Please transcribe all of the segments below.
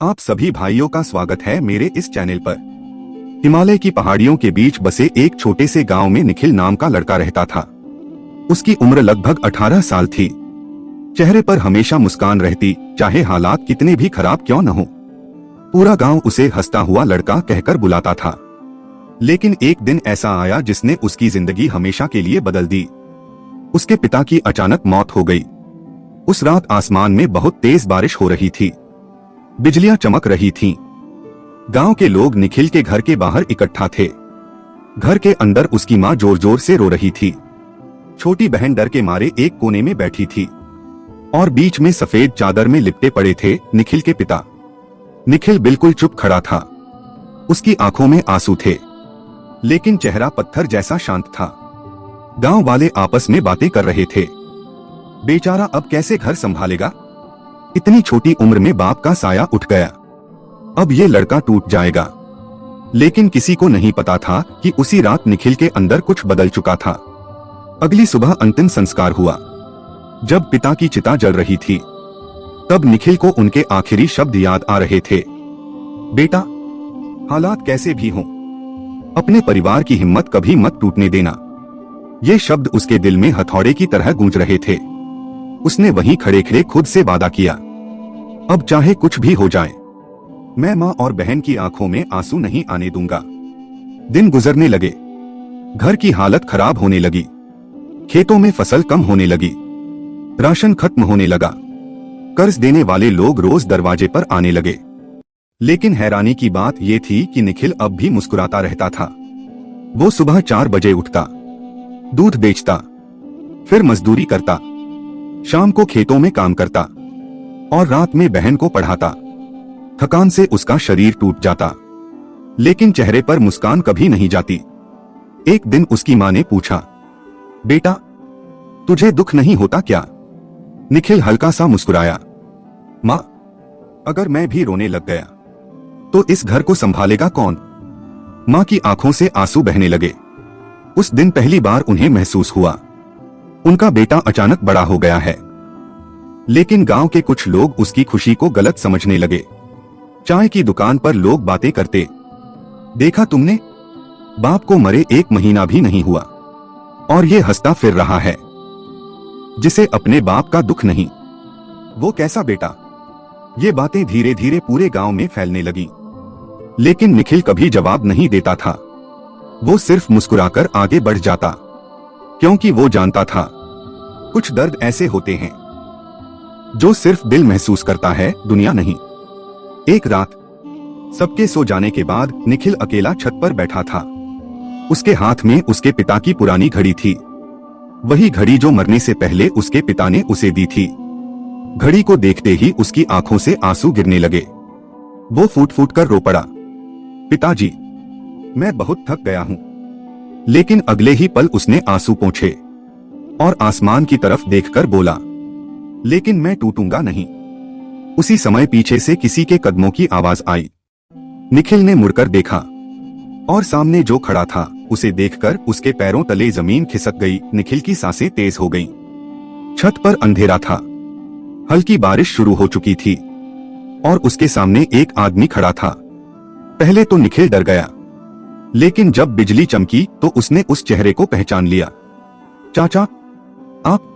आप सभी भाइयों का स्वागत है मेरे इस चैनल पर। हिमालय की पहाड़ियों के बीच बसे एक छोटे से गांव में निखिल नाम का लड़का रहता था। उसकी उम्र लगभग 18 साल थी। चेहरे पर हमेशा मुस्कान रहती, चाहे हालात कितने भी खराब क्यों न हो। पूरा गांव उसे हंसता हुआ लड़का कहकर बुलाता था। लेकिन एक दिन ऐसा आया जिसने उसकी जिंदगी हमेशा के लिए बदल दी। उसके पिता की अचानक मौत हो गई। उस रात आसमान में बहुत तेज बारिश हो रही थी। बिजलियां चमक रही थीं। गांव के लोग निखिल के घर के बाहर इकट्ठा थे। घर के अंदर उसकी मां जोर जोर से रो रही थी। छोटी बहन डर के मारे एक कोने में बैठी थी और बीच में सफेद चादर में लिपटे पड़े थे निखिल के पिता। निखिल बिल्कुल चुप खड़ा था। उसकी आंखों में आंसू थे, लेकिन चेहरा पत्थर जैसा शांत था। गांव वाले आपस में बातें कर रहे थे। बेचारा अब कैसे घर संभालेगा? इतनी छोटी उम्र में बाप का साया उठ गया। अब ये लड़का टूट जाएगा। लेकिन किसी को नहीं पता था कि उसी रात निखिल के अंदर कुछ बदल चुका था। अगली सुबह अंतिम संस्कार हुआ। जब पिता की चिता जल रही थी, तब निखिल को उनके आखिरी शब्द याद आ रहे थे। बेटा, हालात कैसे भी हों, अपने परिवार की हिम्मत कभी मत टूटने देना। ये शब्द उसके दिल में हथौड़े की तरह गूंज रहे थे। उसने वहीं खड़े खड़े खुद से वादा किया, अब चाहे कुछ भी हो जाए, मैं मां और बहन की आंखों में आंसू नहीं आने दूंगा। दिन गुजरने लगे। घर की हालत खराब होने लगी। खेतों में फसल कम होने लगी। राशन खत्म होने लगा। कर्ज देने वाले लोग रोज दरवाजे पर आने लगे। लेकिन हैरानी की बात यह थी कि निखिल अब भी मुस्कुराता रहता था। वो सुबह 4 बजे उठता, दूध बेचता, फिर मजदूरी करता, शाम को खेतों में काम करता और रात में बहन को पढ़ाता। थकान से उसका शरीर टूट जाता, लेकिन चेहरे पर मुस्कान कभी नहीं जाती। एक दिन उसकी मां ने पूछा, बेटा, तुझे दुख नहीं होता क्या? निखिल हल्का सा मुस्कुराया, मां, अगर मैं भी रोने लग गया तो इस घर को संभालेगा कौन? मां की आंखों से आंसू बहने लगे। उस दिन पहली बार उन्हें महसूस हुआ, उनका बेटा अचानक बड़ा हो गया है। लेकिन गांव के कुछ लोग उसकी खुशी को गलत समझने लगे। चाय की दुकान पर लोग बातें करते, देखा तुमने, बाप को मरे 1 महीना भी नहीं हुआ और ये हंसता फिर रहा है, जिसे अपने बाप का दुख नहीं। वो कैसा बेटा? ये बातें धीरे धीरे पूरे गांव में फैलने लगी। लेकिन निखिल कभी जवाब नहीं देता था। वो सिर्फ मुस्कुराकर आगे बढ़ जाता, क्योंकि वो जानता था कुछ दर्द ऐसे होते हैं जो सिर्फ दिल महसूस करता है, दुनिया नहीं। एक रात सबके सो जाने के बाद निखिल अकेला छत पर बैठा था। उसके हाथ में उसके पिता की पुरानी घड़ी थी, वही घड़ी जो मरने से पहले उसके पिता ने उसे दी थी। घड़ी को देखते ही उसकी आंखों से आंसू गिरने लगे। वो फूट फूट कर रो पड़ा, पिताजी, मैं बहुत थक गया हूं। लेकिन अगले ही पल उसने आंसू पोंछे और आसमान की तरफ देखकर बोला, लेकिन मैं टूटूंगा नहीं। उसी समय पीछे से किसी के कदमों की आवाज आई। निखिल ने मुड़कर देखा और सामने जो खड़ा था उसे देखकर उसके पैरों तले जमीन खिसक गई। निखिल की सांसें तेज हो गईं। छत पर अंधेरा था, हल्की बारिश शुरू हो चुकी थी और उसके सामने एक आदमी खड़ा था। पहले तो निखिल डर गया, लेकिन जब बिजली चमकी तो उसने उस चेहरे को पहचान लिया। चाचा, आप?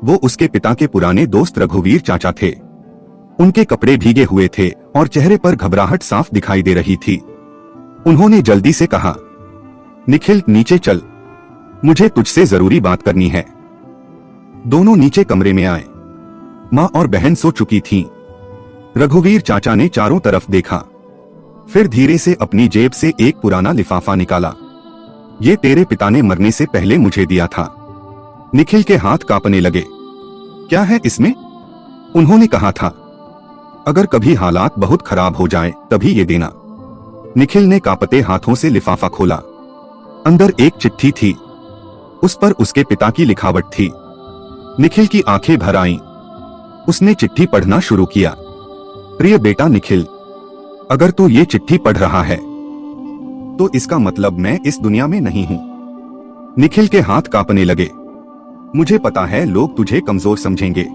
वो उसके पिता के पुराने दोस्त रघुवीर चाचा थे। उनके कपड़े भीगे हुए थे और चेहरे पर घबराहट साफ दिखाई दे रही थी। उन्होंने जल्दी से कहा, निखिल, नीचे चल, मुझे तुझसे जरूरी बात करनी है। दोनों नीचे कमरे में आए। मां और बहन सो चुकी थीं। रघुवीर चाचा ने चारों तरफ देखा, फिर धीरे से अपनी जेब से एक पुराना लिफाफा निकाला। ये तेरे पिता ने मरने से पहले मुझे दिया था। निखिल के हाथ कांपने लगे। क्या है इसमें? उन्होंने कहा था, अगर कभी हालात बहुत खराब हो जाए तभी ये देना। निखिल ने कांपते हाथों से लिफाफा खोला। अंदर एक चिट्ठी थी। उस पर उसके पिता की लिखावट थी। निखिल की आंखें भर आईं। उसने चिट्ठी पढ़ना शुरू किया। प्रिय बेटा निखिल, अगर तू ये चिट्ठी पढ़ रहा है तो इसका मतलब मैं इस दुनिया में नहीं हूं। निखिल के हाथ कांपने लगे। मुझे पता है लोग तुझे कमजोर समझेंगे,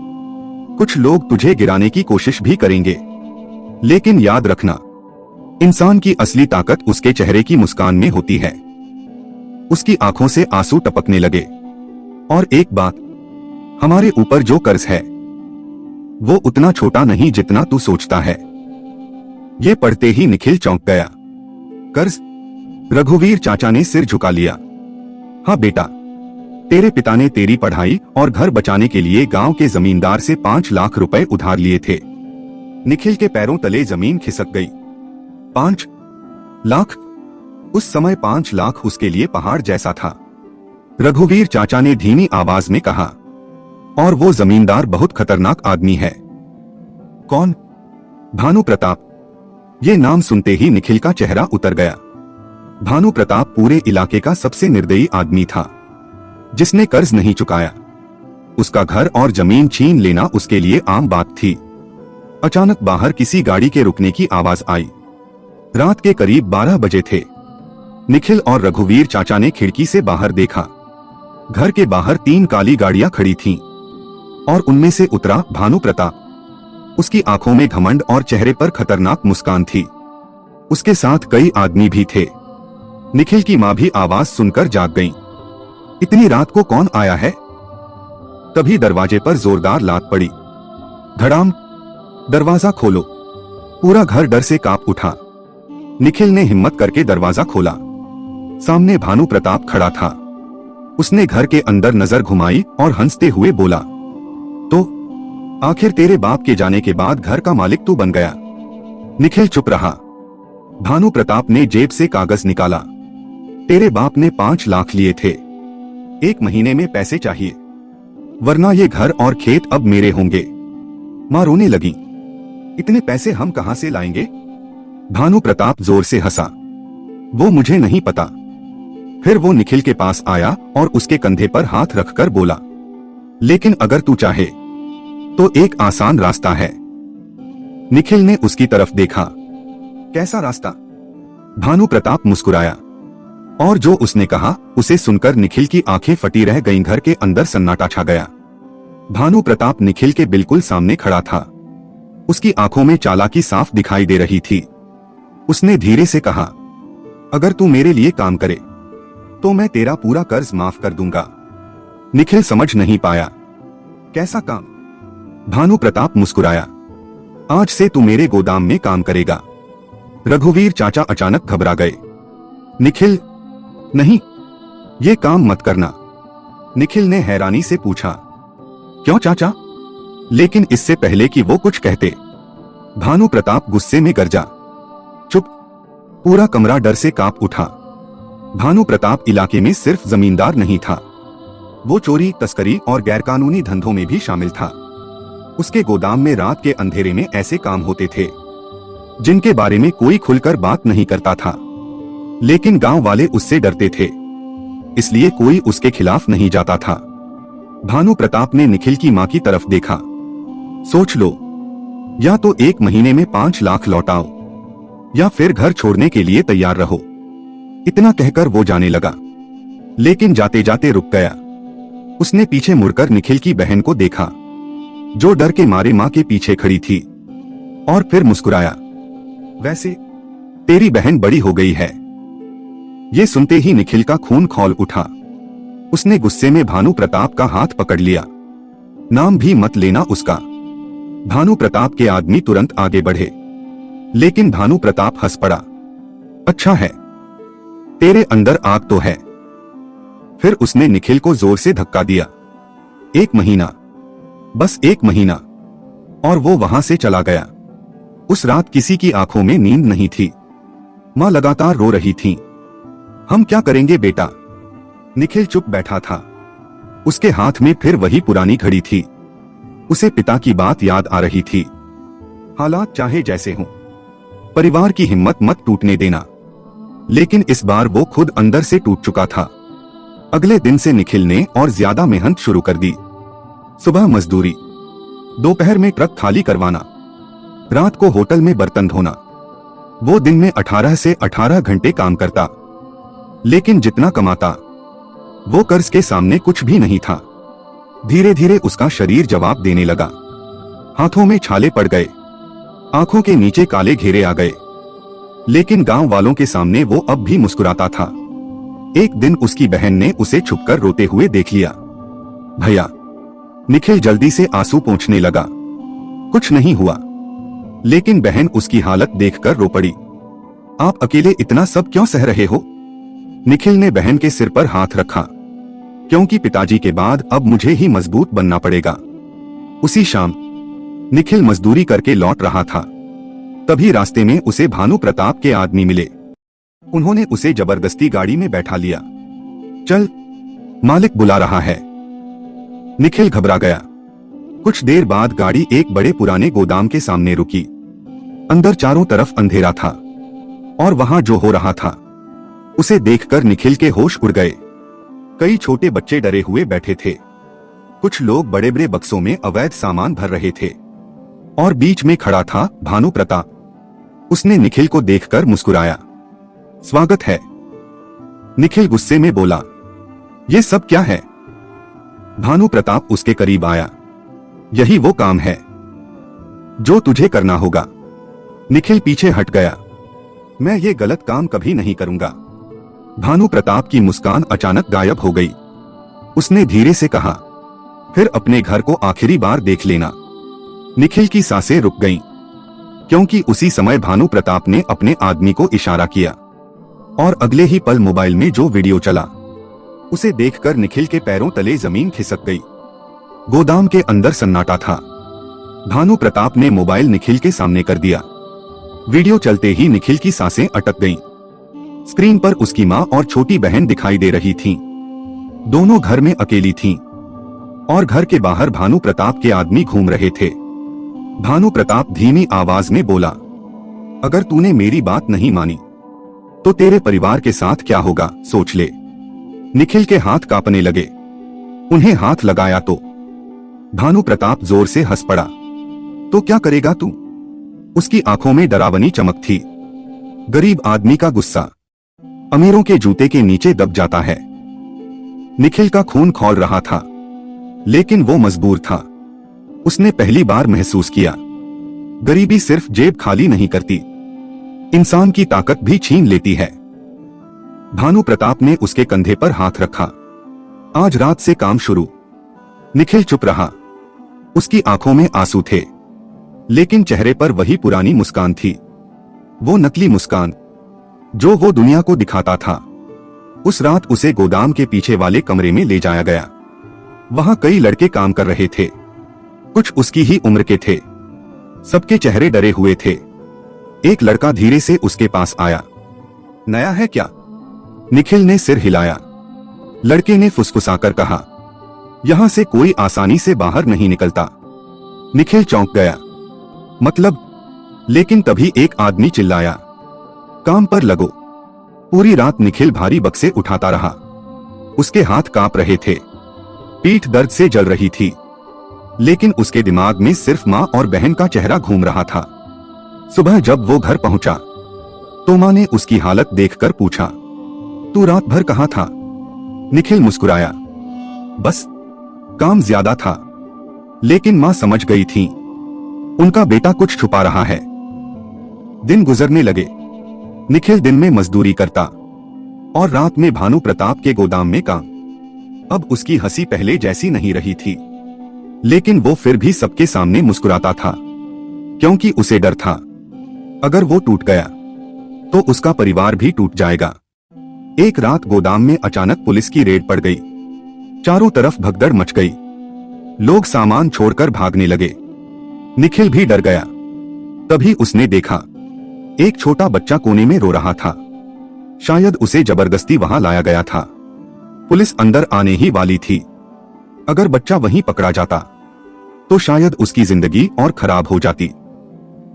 कुछ लोग तुझे गिराने की कोशिश भी करेंगे, लेकिन याद रखना, इंसान की असली ताकत उसके चेहरे की मुस्कान में होती है। उसकी आंखों से आंसू टपकने लगे। और एक बात, हमारे ऊपर जो कर्ज है वो उतना छोटा नहीं जितना तू सोचता है। ये पढ़ते ही निखिल चौंक गया। कर्ज? रघुवीर चाचा ने सिर झुका लिया। हाँ बेटा, तेरे पिता ने तेरी पढ़ाई और घर बचाने के लिए गांव के जमींदार से 5 लाख रुपए उधार लिए थे। निखिल के पैरों तले जमीन खिसक गई। 5 लाख? उस समय 5 लाख उसके लिए पहाड़ जैसा था। रघुवीर चाचा ने धीमी आवाज में कहा, और वो जमींदार बहुत खतरनाक आदमी है। कौन? भानु प्रताप। ये नाम सुनते ही निखिल का चेहरा उतर गया। भानु प्रताप पूरे इलाके का सबसे निर्दयी आदमी था, जिसने कर्ज नहीं चुकाया। उसका घर और जमीन छीन लेना उसके लिए आम बात थी। अचानक बाहर किसी गाड़ी के रुकने की आवाज आई। रात के करीब 12 बजे थे। निखिल और रघुवीर चाचा ने खिड़की से बाहर देखा। घर के बाहर 3 काली गाड़ियां खड़ी थीं, और उनमें से उतरा भानु प्रताप। उसकी आंखों में घमंड और चेहरे पर खतरनाक मुस्कान थी। उसके साथ कई आदमी भी थे। निखिल की मां भी आवाज सुनकर जाग गईं। इतनी रात को कौन आया है? तभी दरवाजे पर जोरदार लात पड़ी। धड़ाम! दरवाजा खोलो! पूरा घर डर से कांप उठा। निखिल ने हिम्मत करके दरवाजा खोला। सामने भानु प्रताप खड़ा था। उसने घर के अंदर नजर घुमाई और हंसते हुए बोला, तो आखिर तेरे बाप के जाने के बाद घर का मालिक तू बन गया। निखिल चुप रहा। भानु प्रताप ने जेब से कागज निकाला। तेरे बाप ने 5 लाख लिए थे। 1 महीने में पैसे चाहिए, वरना ये घर और खेत अब मेरे होंगे। मां रोने लगी। इतने पैसे हम कहां से लाएंगे? भानु प्रताप जोर से हंसा। वो मुझे नहीं पता। फिर वो निखिल के पास आया और उसके कंधे पर हाथ रखकर बोला, लेकिन अगर तू चाहे तो एक आसान रास्ता है। निखिल ने उसकी तरफ देखा। कैसा रास्ता? भानु प्रताप मुस्कुराया, और जो उसने कहा उसे सुनकर निखिल की आंखें फटी रह गईं। घर के अंदर सन्नाटा छा गया। भानु प्रताप निखिल के बिल्कुल सामने खड़ा था। उसकी आंखों में चालाकी साफ दिखाई दे रही थी। उसने धीरे से कहा, अगर तू मेरे लिए काम करे तो मैं तेरा पूरा कर्ज माफ कर दूंगा। निखिल समझ नहीं पाया। कैसा काम? भानु प्रताप मुस्कुराया। आज से तू मेरे गोदाम में काम करेगा। रघुवीर चाचा अचानक घबरा गए। निखिल, नहीं, ये काम मत करना। निखिल ने हैरानी से पूछा, क्यों चाचा? लेकिन इससे पहले कि वो कुछ कहते, भानु प्रताप गुस्से में गरजा, चुप! पूरा कमरा डर से कांप उठा। भानु प्रताप इलाके में सिर्फ जमींदार नहीं था, वो चोरी, तस्करी और गैरकानूनी धंधों में भी शामिल था। उसके गोदाम में रात के अंधेरे में ऐसे काम होते थे जिनके बारे में कोई खुलकर बात नहीं करता था, लेकिन गांव वाले उससे डरते थे, इसलिए कोई उसके खिलाफ नहीं जाता था। भानु प्रताप ने निखिल की मां की तरफ देखा। सोच लो, या तो 1 महीने में 5 लाख लौटाओ, या फिर घर छोड़ने के लिए तैयार रहो। इतना कहकर वो जाने लगा, लेकिन जाते जाते रुक गया। उसने पीछे मुड़कर निखिल की बहन को देखा, जो डर के मारे मां के पीछे खड़ी थी, और फिर मुस्कुराया। वैसे तेरी बहन बड़ी हो गई है। ये सुनते ही निखिल का खून खौल उठा। उसने गुस्से में भानु प्रताप का हाथ पकड़ लिया। नाम भी मत लेना उसका। भानु प्रताप के आदमी तुरंत आगे बढ़े, लेकिन भानु प्रताप हंस पड़ा। अच्छा है, तेरे अंदर आग तो है। फिर उसने निखिल को जोर से धक्का दिया। 1 महीना, बस 1 महीना, और वो वहां से चला गया। उस रात किसी की आंखों में नींद नहीं थी। मां लगातार रो रही थी। हम क्या करेंगे बेटा? निखिल चुप बैठा था। उसके हाथ में फिर वही पुरानी घड़ी थी। उसे पिता की बात याद आ रही थी। हालात चाहे जैसे हों, परिवार की हिम्मत मत टूटने देना। लेकिन इस बार वो खुद अंदर से टूट चुका था। अगले दिन से निखिल ने और ज्यादा मेहनत शुरू कर दी। सुबह मजदूरी, दोपहर में ट्रक खाली करवाना, रात को होटल में बर्तन धोना। वो दिन में 18 से 18 घंटे काम करता, लेकिन जितना कमाता वो कर्ज के सामने कुछ भी नहीं था। धीरे धीरे उसका शरीर जवाब देने लगा। हाथों में छाले पड़ गए, आंखों के नीचे काले घेरे आ गए, लेकिन गांव वालों के सामने वो अब भी मुस्कुराता था। एक दिन उसकी बहन ने उसे छुपकर रोते हुए देख लिया। भैया, निखिल जल्दी से आंसू पोंछने लगा। कुछ नहीं हुआ, लेकिन बहन उसकी हालत देखकर रो पड़ी। आप अकेले इतना सब क्यों सह रहे हो? निखिल ने बहन के सिर पर हाथ रखा। क्योंकि पिताजी के बाद अब मुझे ही मजबूत बनना पड़ेगा। उसी शाम निखिल मजदूरी करके लौट रहा था, तभी रास्ते में उसे भानु प्रताप के आदमी मिले। उन्होंने उसे जबरदस्ती गाड़ी में बैठा लिया। चल, मालिक बुला रहा है। निखिल घबरा गया। कुछ देर बाद गाड़ी एक बड़े पुराने गोदाम के सामने रुकी। अंदर चारों तरफ अंधेरा था और वहां जो हो रहा था उसे देखकर निखिल के होश उड़ गए। कई छोटे बच्चे डरे हुए बैठे थे। कुछ लोग बड़े बड़े बक्सों में अवैध सामान भर रहे थे और बीच में खड़ा था भानु प्रताप। उसने निखिल को देखकर मुस्कुराया। स्वागत है। निखिल गुस्से में बोला, ये सब क्या है? भानु प्रताप उसके करीब आया। यही वो काम है जो तुझे करना होगा। निखिल पीछे हट गया। मैं ये गलत काम कभी नहीं करूंगा। भानु प्रताप की मुस्कान अचानक गायब हो गई। उसने धीरे से कहा, फिर अपने घर को आखिरी बार देख लेना। निखिल की सांसें रुक गईं, क्योंकि उसी समय भानु प्रताप ने अपने आदमी को इशारा किया और अगले ही पल मोबाइल में जो वीडियो चला उसे देखकर निखिल के पैरों तले जमीन खिसक गई। गोदाम के अंदर सन्नाटा था। भानु प्रताप ने मोबाइल निखिल के सामने कर दिया। वीडियो चलते ही निखिल की सांसें अटक गईं। स्क्रीन पर उसकी माँ और छोटी बहन दिखाई दे रही थीं। दोनों घर में अकेली थीं और घर के बाहर भानु प्रताप के आदमी घूम रहे थे। भानु प्रताप धीमी आवाज में बोला, अगर तूने मेरी बात नहीं मानी तो तेरे परिवार के साथ क्या होगा सोच ले। निखिल के हाथ कांपने लगे। उन्हें हाथ लगाया तो भानु प्रताप जोर से हंस पड़ा। तो क्या करेगा तू? उसकी आंखों में डरावनी चमक थी। गरीब आदमी का गुस्सा अमीरों के जूते के नीचे दब जाता है। निखिल का खून खौल रहा था, लेकिन वो मजबूर था। उसने पहली बार महसूस किया, गरीबी सिर्फ जेब खाली नहीं करती, इंसान की ताकत भी छीन लेती है। भानु प्रताप ने उसके कंधे पर हाथ रखा। आज रात से काम शुरू। निखिल चुप रहा। उसकी आंखों में आंसू थे, लेकिन चेहरे पर वही पुरानी मुस्कान थी। वो नकली मुस्कान जो वो दुनिया को दिखाता था। उस रात उसे गोदाम के पीछे वाले कमरे में ले जाया गया। वहां कई लड़के काम कर रहे थे। कुछ उसकी ही उम्र के थे। सबके चेहरे डरे हुए थे। एक लड़का धीरे से उसके पास आया। नया है क्या? निखिल ने सिर हिलाया। लड़के ने फुसफुसाकर कहा, यहां से कोई आसानी से बाहर नहीं निकलता। निखिल चौंक गया। मतलब? लेकिन तभी एक आदमी चिल्लाया, काम पर लगो। पूरी रात निखिल भारी बक्से उठाता रहा। उसके हाथ कांप रहे थे, पीठ दर्द से जल रही थी, लेकिन उसके दिमाग में सिर्फ माँ और बहन का चेहरा घूम रहा था। सुबह जब वो घर पहुंचा तो माँ ने उसकी हालत देखकर पूछा, तू रात भर कहाँ था? निखिल मुस्कुराया, बस काम ज्यादा था। लेकिन माँ समझ गई थी, उनका बेटा कुछ छुपा रहा है। दिन गुजरने लगे। निखिल दिन में मजदूरी करता और रात में भानु प्रताप के गोदाम में काम। अब उसकी हंसी पहले जैसी नहीं रही थी, लेकिन वो फिर भी सबके सामने मुस्कुराता था, क्योंकि उसे डर था, अगर वो टूट गया तो उसका परिवार भी टूट जाएगा। एक रात गोदाम में अचानक पुलिस की रेड पड़ गई। चारों तरफ भगदड़ मच गई। लोग सामान छोड़कर भागने लगे। निखिल भी डर गया। तभी उसने देखा, एक छोटा बच्चा कोने में रो रहा था। शायद उसे जबरदस्ती वहां लाया गया था। पुलिस अंदर आने ही वाली थी। अगर बच्चा वहीं पकड़ा जाता तो शायद उसकी जिंदगी और खराब हो जाती।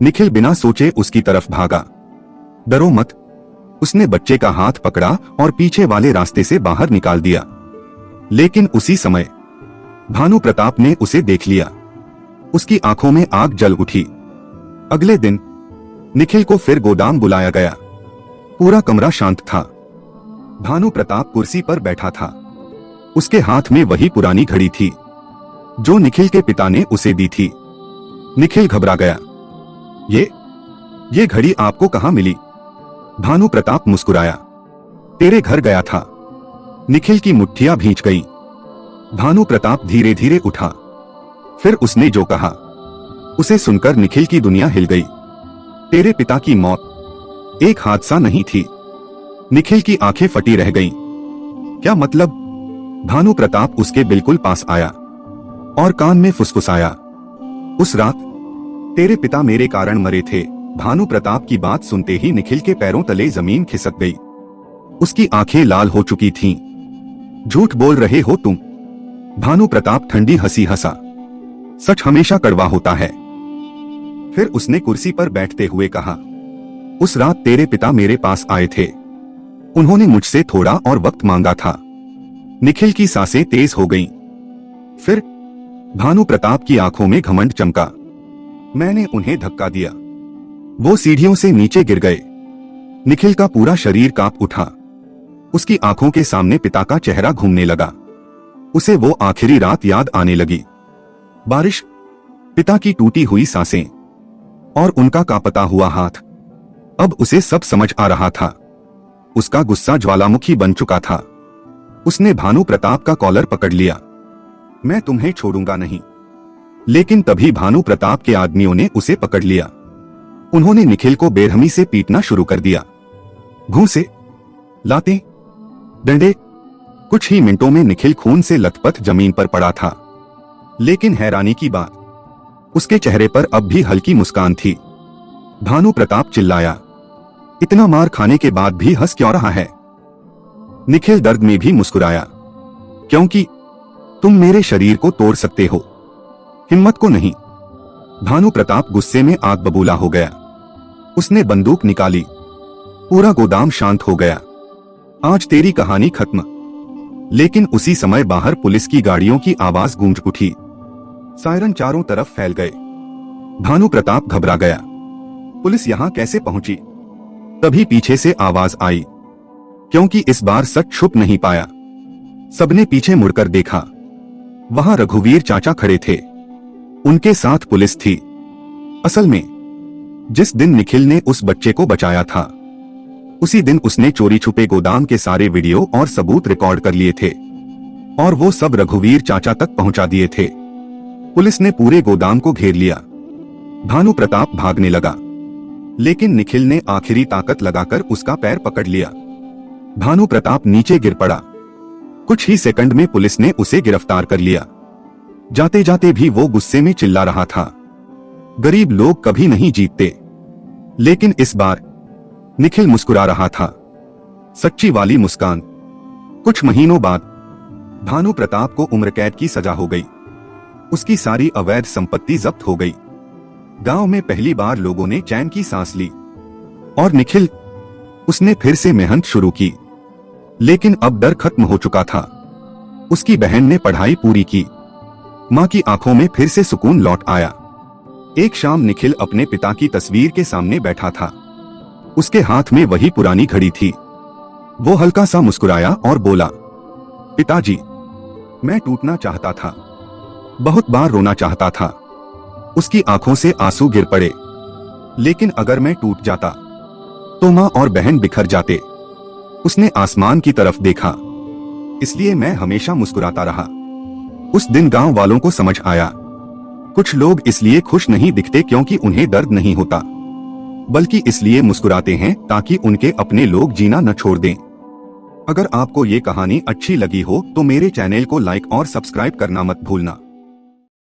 निखिल बिना सोचे उसकी तरफ भागा। डरो मत, उसने बच्चे का हाथ पकड़ा और पीछे वाले रास्ते से बाहर निकाल दिया। लेकिन उसी समय भानु प्रताप ने उसे देख लिया। उसकी आंखों में आग जल उठी। अगले दिन निखिल को फिर गोदाम बुलाया गया। पूरा कमरा शांत था। भानु प्रताप कुर्सी पर बैठा था। उसके हाथ में वही पुरानी घड़ी थी जो निखिल के पिता ने उसे दी थी। निखिल घबरा गया। ये घड़ी आपको कहाँ मिली? भानु प्रताप मुस्कुराया। तेरे घर गया था। निखिल की मुट्ठियां भींच गईं। भानु प्रताप धीरे धीरे उठा। फिर उसने जो कहा उसे सुनकर निखिल की दुनिया हिल गई। तेरे पिता की मौत एक हादसा नहीं थी। निखिल की आंखें फटी रह गईं। क्या मतलब? भानु प्रताप उसके बिल्कुल पास आया और कान में फुसफुसाया। उस रात तेरे पिता मेरे कारण मरे थे। भानु प्रताप की बात सुनते ही निखिल के पैरों तले जमीन खिसक गई। उसकी आंखें लाल हो चुकी थीं। झूठ बोल रहे हो तुम। भानु प्रताप ठंडी हंसी हंसा। सच हमेशा कड़वा होता है। फिर उसने कुर्सी पर बैठते हुए कहा, उस रात तेरे पिता मेरे पास आए थे। उन्होंने मुझसे थोड़ा और वक्त मांगा था। निखिल की सांसें तेज हो गईं। फिर भानु प्रताप की आंखों में घमंड चमका। मैंने उन्हें धक्का दिया। वो सीढ़ियों से नीचे गिर गए। निखिल का पूरा शरीर कांप उठा। उसकी आंखों के सामने पिता का चेहरा घूमने लगा। उसे वो आखिरी रात याद आने लगी। बारिश, पिता की टूटी हुई सांसें और उनका कांपता हुआ हाथ। अब उसे सब समझ आ रहा था। उसका गुस्सा ज्वालामुखी बन चुका था। उसने भानु प्रताप का कॉलर पकड़ लिया। मैं तुम्हें छोड़ूंगा नहीं। लेकिन तभी भानु प्रताप के आदमियों ने उसे पकड़ लिया। उन्होंने निखिल को बेरहमी से पीटना शुरू कर दिया। घूंसे, लातें, डंडे। कुछ ही मिनटों में निखिल खून से लथपथ जमीन पर पड़ा था। लेकिन हैरानी की बात, उसके चेहरे पर अब भी हल्की मुस्कान थी। भानु प्रताप चिल्लाया, इतना मार खाने के बाद भी हंस क्यों रहा है? निखिल दर्द में भी मुस्कुराया, क्योंकि तुम मेरे शरीर को तोड़ सकते हो, हिम्मत को नहीं। भानु प्रताप गुस्से में आग बबूला हो गया। उसने बंदूक निकाली। पूरा गोदाम शांत हो गया। आज तेरी कहानी खत्म। लेकिन उसी समय बाहर पुलिस की गाड़ियों की आवाज गूंज उठी। सायरन चारों तरफ फैल गए। भानु प्रताप घबरा गया। पुलिस यहां कैसे पहुंची? तभी पीछे से आवाज आई, क्योंकि इस बार सच छुप नहीं पाया। सबने पीछे मुड़कर देखा। वहां रघुवीर चाचा खड़े थे। उनके साथ पुलिस थी। असल में जिस दिन निखिल ने उस बच्चे को बचाया था, उसी दिन उसने चोरी छुपे गोदाम के सारे वीडियो और सबूत रिकॉर्ड कर लिए थे और वो सब रघुवीर चाचा तक पहुंचा दिए थे। पुलिस ने पूरे गोदाम को घेर लिया। भानु प्रताप भागने लगा, लेकिन निखिल ने आखिरी ताकत लगाकर उसका पैर पकड़ लिया। भानु प्रताप नीचे गिर पड़ा। कुछ ही सेकंड में पुलिस ने उसे गिरफ्तार कर लिया। जाते जाते भी वो गुस्से में चिल्ला रहा था, गरीब लोग कभी नहीं जीतते। लेकिन इस बार निखिल मुस्कुरा रहा था, सच्ची वाली मुस्कान। कुछ महीनों बाद भानु प्रताप को उम्र कैद की सजा हो गई। उसकी सारी अवैध संपत्ति जब्त हो गई। गांव में पहली बार लोगों ने चैन की सांस ली। और निखिल, उसने फिर से मेहनत शुरू की। लेकिन अब डर खत्म हो चुका था। उसकी बहन ने पढ़ाई पूरी की। मां की आंखों में फिर से सुकून लौट आया। एक शाम निखिल अपने पिता की तस्वीर के सामने बैठा था। उसके हाथ में वही पुरानी घड़ी थी। वो हल्का सा मुस्कुराया और बोला, पिताजी, मैं टूटना चाहता था, बहुत बार रोना चाहता था। उसकी आंखों से आंसू गिर पड़े। लेकिन अगर मैं टूट जाता तो मां और बहन बिखर जाते। उसने आसमान की तरफ देखा, इसलिए मैं हमेशा मुस्कुराता रहा। उस दिन गांव वालों को समझ आया, कुछ लोग इसलिए खुश नहीं दिखते क्योंकि उन्हें दर्द नहीं होता, बल्कि इसलिए मुस्कुराते हैं ताकि उनके अपने लोग जीना न छोड़ दें। अगर आपको ये कहानी अच्छी लगी हो तो मेरे चैनल को लाइक और सब्सक्राइब करना मत भूलना।